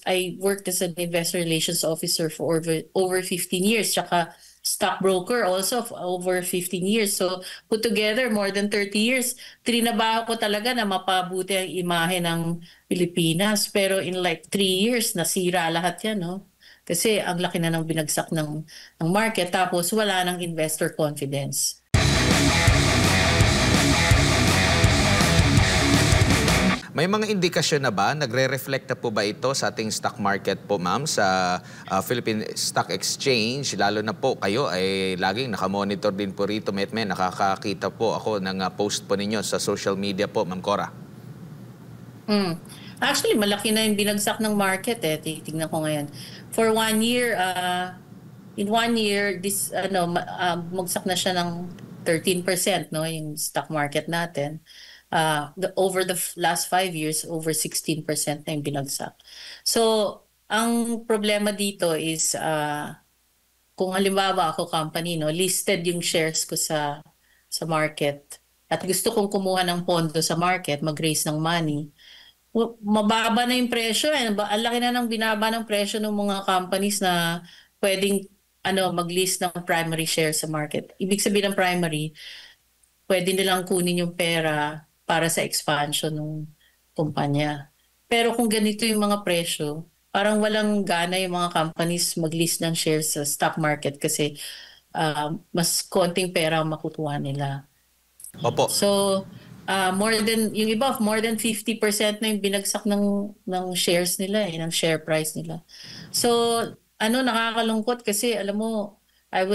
I worked as an investor relations officer for over 15 years, tsaka stockbroker also for over 15 years. So put together more than 30 years. Trinabaho ko talaga na mapabuti ang imahe ng Pilipinas. Pero in like 3 years, nasira lahat yan, no? Kasi ang laki na ng binagsak ng market, tapos wala ng investor confidence. May mga indikasyon na ba? Nagre-reflect na po ba ito sa ating stock market po, ma'am, sa Philippine Stock Exchange? Lalo na po kayo ay laging nakamonitor din po rito. May nakakakita po ako ng post po ninyo sa social media po, Ma'am Cora. Actually, malaki na yung binagsak ng market eh. Titingnan ko ngayon. For 1 year, in 1 year, magsak na siya ng 13%, no, yung stock market natin. Over the last 5 years, over 16% na yung binagsak. So, ang problema dito is, kung halimbawa ako company, no, listed yung shares ko sa market at gusto kong kumuha ng pondo sa market, mag-raise ng money, mababa na yung presyo. Ang laki na ng binaba ng presyo ng mga companies na pwedeng mag-list ng primary share sa market. Ibig sabihin ng primary, pwede nilang kunin yung pera para sa expansion ng kumpanya. Pero kung ganito yung mga presyo, parang walang gana yung mga companies mag-list ng shares sa stock market kasi mas konting pera ang makukuha nila. Opo. So, yung iba, more than 50% na yung binagsak ng shares nila, ng share price nila. So, nakakalungkot kasi alam mo, I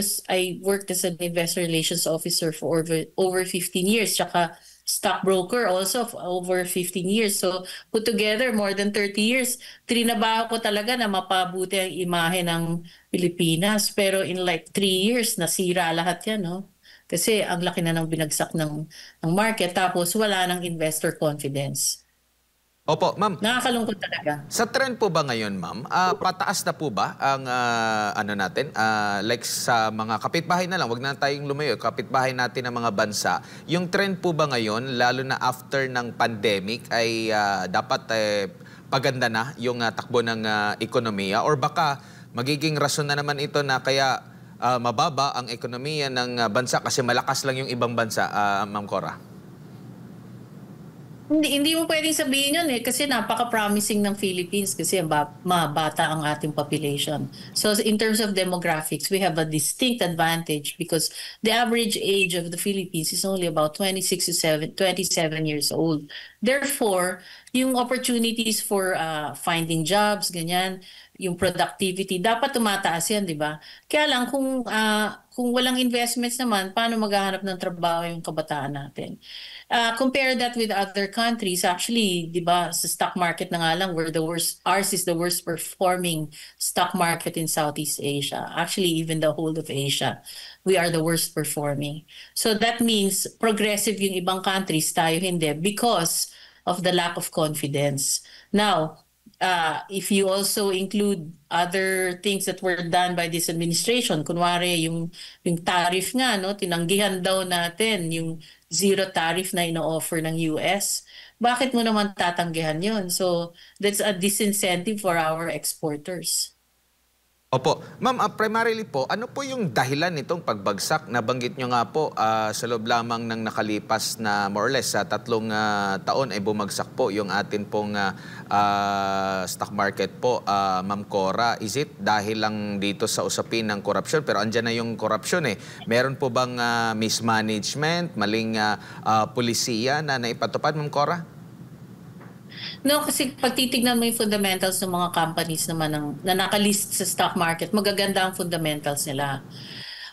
worked as an investor relations officer for over 15 years, tsaka stockbroker also for over 15 years. So put together more than 30 years. Trinabaho ko talaga na mapabuti ang imahe ng Pilipinas. Pero in like 3 years, nasira lahat yan, no? Kasi ang laki na ng binagsak ng market, tapos wala ng investor confidence. Opo, ma'am. Nakakalungkot talaga. Sa trend po ba ngayon, ma'am, pataas na po ba ang like sa mga kapitbahay na lang, wag na tayong lumayo, kapitbahay natin ng mga bansa, yung trend po ba ngayon, lalo na after ng pandemic, ay dapat paganda na yung takbo ng ekonomiya, or baka magiging rason na naman ito na kaya mababa ang ekonomiya ng bansa kasi malakas lang yung ibang bansa, Ma'am Cora? Hindi mo pwedeng sabihin yun eh kasi napaka-promising ng Philippines kasi mabata ang ating population. So in terms of demographics, we have a distinct advantage because the average age of the Philippines is only about 26 to 27 years old. Therefore, yung opportunities for finding jobs, ganyan, yung productivity, dapat tumataas yan, di ba? Kaya lang kung walang investments naman, paano maghahanap ng trabaho yung kabataan natin? Compare that with other countries. Actually, di ba, sa stock market na nga lang, ours is the worst performing stock market in Southeast Asia. Actually, even the whole of Asia, we are the worst performing. So that means progressive yung ibang countries, tayo hindi, because of the lack of confidence. Now, if you also include other things that were done by this administration, kunwari yung tariff nga, no, tinanggihan daw natin yung zero tariff na ino-offer ng US. Bakit mo naman tatanggihan yun? So that's a disincentive for our exporters. Opo. Ma'am, primarily po, ano po yung dahilan nitong pagbagsak? Nabanggit nyo nga po, sa loob lamang ng nakalipas na more or less sa 3 taon ay bumagsak po yung atin pong stock market po, Ma'am Cora. Is it dahil lang dito sa usapin ng korupsyon? Pero andyan na yung korupsyon eh. Meron po bang mismanagement, maling pulisiya na naipatupad, Ma'am Cora? No, kasi pag titignan mo yung fundamentals ng mga companies naman na nakalist sa stock market, magaganda ang fundamentals nila.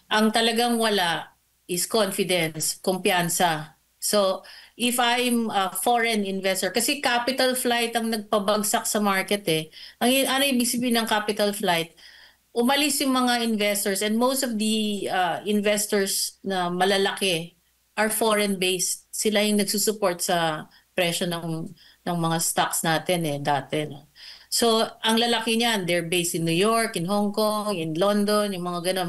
Ang talagang wala is confidence, kumpiyansa. So, if I'm a foreign investor, kasi capital flight ang nagpabagsak sa market eh. Ano ibig sabihin ng capital flight? Umalis yung mga investors, and most of the investors na malalaki are foreign-based. Sila yung nagsusupport sa presyo ng mga stocks natin eh dati. No? So, ang lalaki niyan, they're based in New York, in Hong Kong, in London, yung mga gano'n.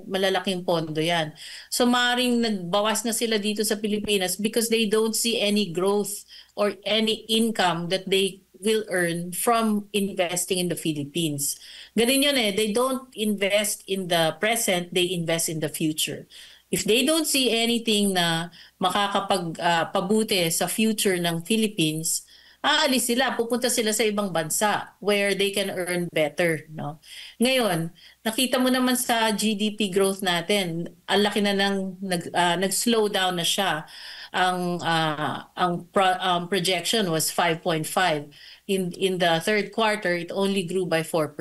Malalaking pondo yan. So, maaaring nagbawas na sila dito sa Pilipinas because they don't see any growth or any income that they will earn from investing in the Philippines. Ganun yun eh. They don't invest in the present, they invest in the future. If they don't see anything na makakapagpabuti sa future ng Philippines, aalis sila, pupunta sila sa ibang bansa where they can earn better, no? Ngayon, nakita mo naman sa GDP growth natin, ang laki na nag-slow down na siya. Ang projection was 5.5. In the third quarter, it only grew by 4%.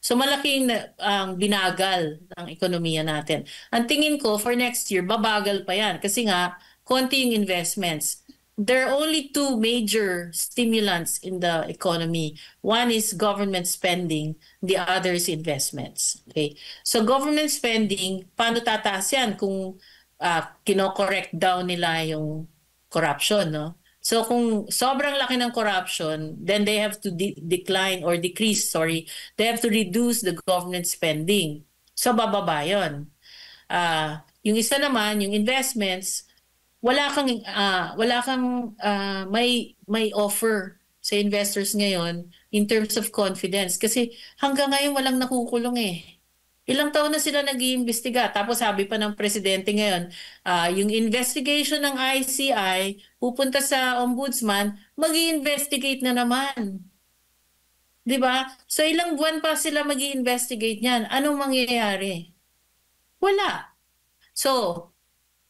So malaking ang binagal ng ekonomiya natin. Ang tingin ko for next year, babagal pa yan kasi nga konti yung investments. There are only two major stimulants in the economy. One is government spending, the other is investments. Okay? So government spending, paano tataas yan kung kino-correct down nila yung corruption, no? So kung sobrang laki ng corruption, then they have to they have to reduce the government spending. So bababa yun. Yung isa naman, yung investments, wala kang may offer sa investors ngayon in terms of confidence kasi hanggang ngayon walang nakukulong eh. Ilang taon na sila nag-iimbestiga. Tapos sabi pa ng presidente ngayon, yung investigation ng ICI pupunta sa ombudsman, mag-i-investigate na naman. 'Di ba? So ilang buwan pa sila mag-i-investigate niyan. Anong mangyayari? Wala. So,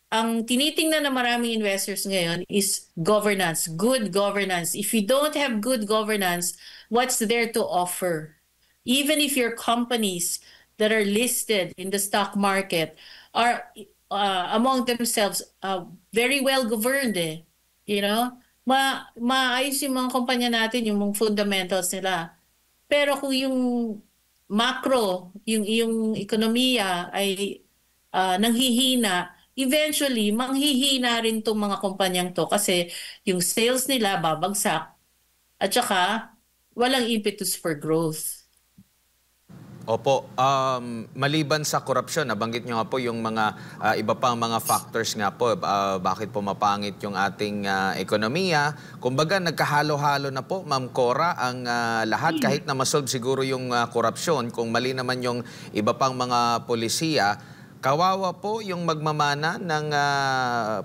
ang tinitingnan ng maraming investors ngayon is governance, good governance. If you don't have good governance, what's there to offer? Even if your companies that are listed in the stock market are among themselves very well governed eh. You know? Maayos yung mga kumpanya natin, yung mga fundamentals nila. Pero kung yung macro, yung ekonomiya ay nanghihina, eventually manghihina rin tong mga kumpanyang to kasi yung sales nila babagsak at saka walang impetus for growth. Opo, maliban sa korupsyon, nabanggit nyo nga po yung mga iba pang mga factors nga po, bakit pumapangit yung ating ekonomiya. Kumbaga, nagkahalo-halo na po, Ma'am Cora, ang lahat, kahit na masolve siguro yung korupsyon, kung mali naman yung iba pang mga polisiya, kawawa po yung magmamana ng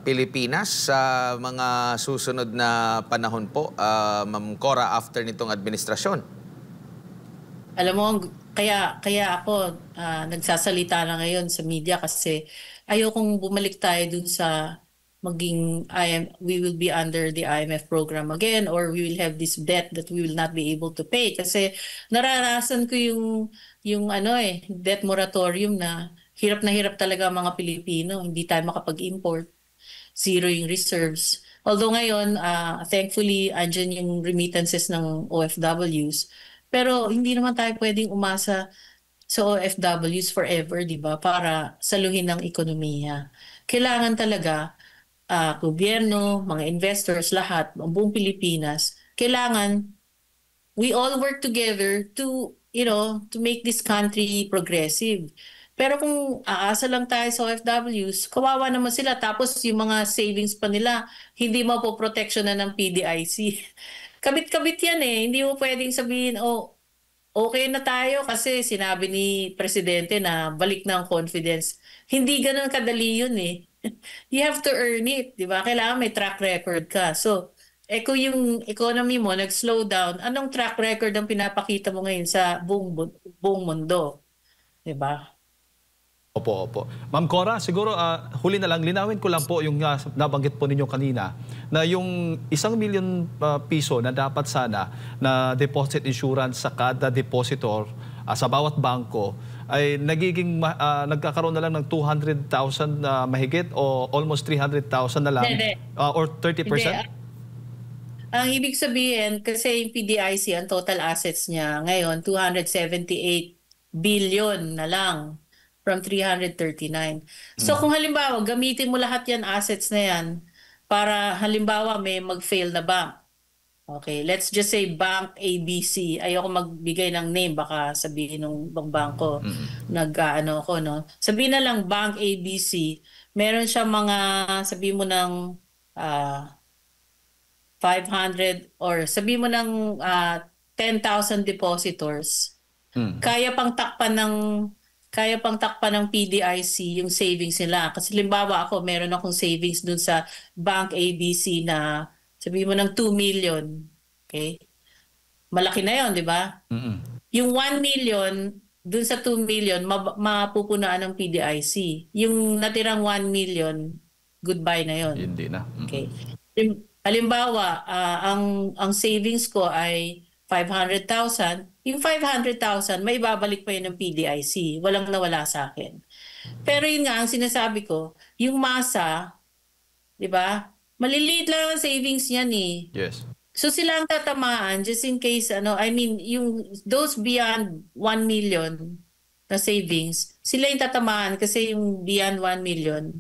Pilipinas sa mga susunod na panahon po, Ma'am Cora, after nitong administrasyon. Alam mo, kaya ako nagsasalita na ngayon sa media kasi ayokong bumalik tayo dun sa maging we will be under the IMF program again or we will have this debt that we will not be able to pay kasi naranasan ko yung debt moratorium na hirap talaga ang mga Pilipino, hindi tayo makapag-import, zero yung reserves. Although ngayon, thankfully, andyan yung remittances ng OFWs. Pero hindi naman tayo pwedeng umasa sa OFWs forever, di ba? Para saluhin ng ekonomiya. Kailangan talaga, gobyerno, mga investors, lahat, ang buong Pilipinas, kailangan we all work together to make this country progressive. Pero kung aasa lang tayo sa OFWs, kawawa naman sila. Tapos yung mga savings pa nila, hindi mapoproteksyonan ng PDIC. Kabit-kabit yan eh. Hindi mo pwedeng sabihin, okay na tayo kasi sinabi ni Presidente na balik na ang confidence. Hindi ganun kadali yun eh. You have to earn it, di ba? Kailangan may track record ka. So, kung yung economy mo nag-slow down, anong track record ang pinapakita mo ngayon sa buong mundo? Di ba? Opo. Ma'am Cora, siguro huli na lang, linawin ko lang po yung nabanggit po ninyo kanina na yung 1 million piso na dapat sana na deposit insurance sa kada depositor sa bawat bangko ay nagkakaroon na lang ng 200,000 mahigit o almost 300,000 na lang or 30%? Hindi. Ang ibig sabihin, kasi yung PDIC, ang total assets niya ngayon, 278 billion na lang. From 339. So kung halimbawa, gamitin mo lahat yan, assets na yan, para halimbawa may mag-fail na bank. Okay, let's just say Bank ABC. Ayoko magbigay ng name, baka sabihin ng bangko, no? Sabihin na lang Bank ABC, meron siya mga, sabihin mo ng 500 or sabi mo ng 10,000 depositors, kaya pang takpan ng PDIC yung savings nila. Kasi limbawa ako, meron akong savings dun sa Bank ABC na sabi mo ng 2 million. Okay? Malaki na yon, di ba? Yung 1 million, dun sa 2 million, mapupunaan ng PDIC. Yung natirang 1 million, goodbye na yon. Hindi na. Okay. Halimbawa, ang savings ko ay 500,000. Yung 500,000, may ibabalik pa yun ng PDIC. Walang nawala sa akin. Pero yun nga, ang sinasabi ko, yung masa, di ba? Maliliit lang ang savings niyan eh. Yes. So sila ang tatamaan just in case, yung those beyond 1 million na savings, sila yung tatamaan kasi yung beyond 1 million,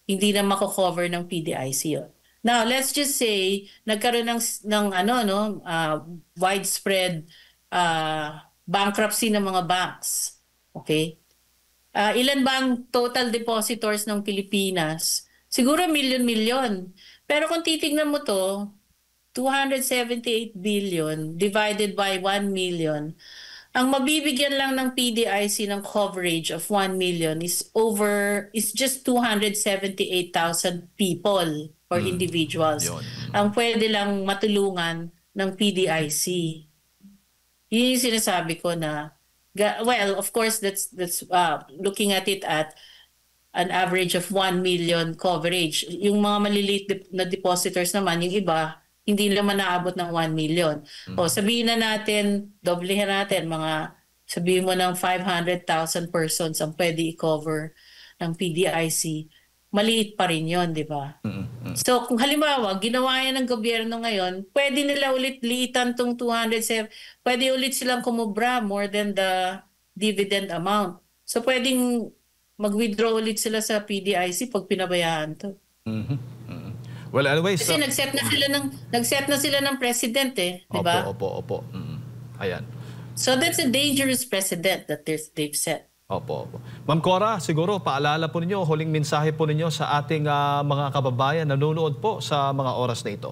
hindi na mako-cover ng PDIC yun. Now, let's just say nagkaroon ng widespread bankruptcy ng mga banks. Okay? Ilan ba ang total depositors ng Pilipinas? Siguro milyon-milyon. Pero kung titignan mo to, 278 billion divided by 1 million, ang mabibigyan lang ng PDIC ng coverage of 1 million is just 278,000 people or individuals. Yun. Ang pwede lang matulungan ng PDIC. Yun yung sinasabi ko na, well, of course, that's looking at it at an average of 1 million coverage. Yung mga maliliit na depositors naman, yung iba, hindi naman naabot ng 1 million. O sabihin na natin, doblehin natin, sabihin mo ng 500,000 persons ang pwede i-cover ng PDIC, maliit pa rin yun, di ba? So kung halimbawa, ginawa yan ng gobyerno ngayon, pwede nila ulit liitan tong 207, pwede ulit silang kumubra more than the dividend amount. So pwedeng mag-withdraw ulit sila sa PDIC pag pinabayaan to. Well, anyways, kasi nag-set na sila ng president eh, di ba? Opo. Ayan. So that's a dangerous precedent that they've set. Opo. Ma'am Cora, siguro paalala po ninyo, huling mensahe po ninyo sa ating mga kababayan na nanonood po sa mga oras na ito.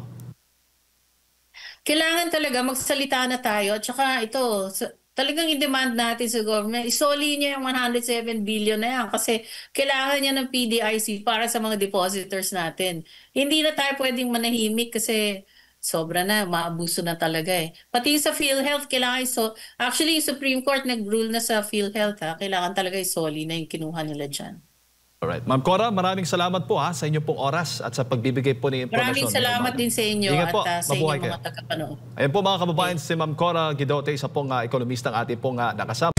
Kailangan talaga magsalita na tayo. At saka ito, talagang i-demand natin sa government, isoli niya yung 107 billion na yan kasi kailangan niya ng PDIC para sa mga depositors natin. Hindi na tayo pwedeng manahimik kasi sobra na, maabuso na talaga eh. Pati sa PhilHealth, kailangan actually, yung Supreme Court nag-rule na sa PhilHealth kailangan talaga isoli na yung kinuha nila dyan. Alright. Ma'am Cora, maraming salamat po sa inyong pong oras at sa pagbibigay po ng impormasyon. Maraming salamat din sa inyo Ingat po. at sa inyong mga tagapanood. Ayan po mga kababayan, si Ma'am Cora Guidote, isa pong ekonomista ang ating pong nakasama.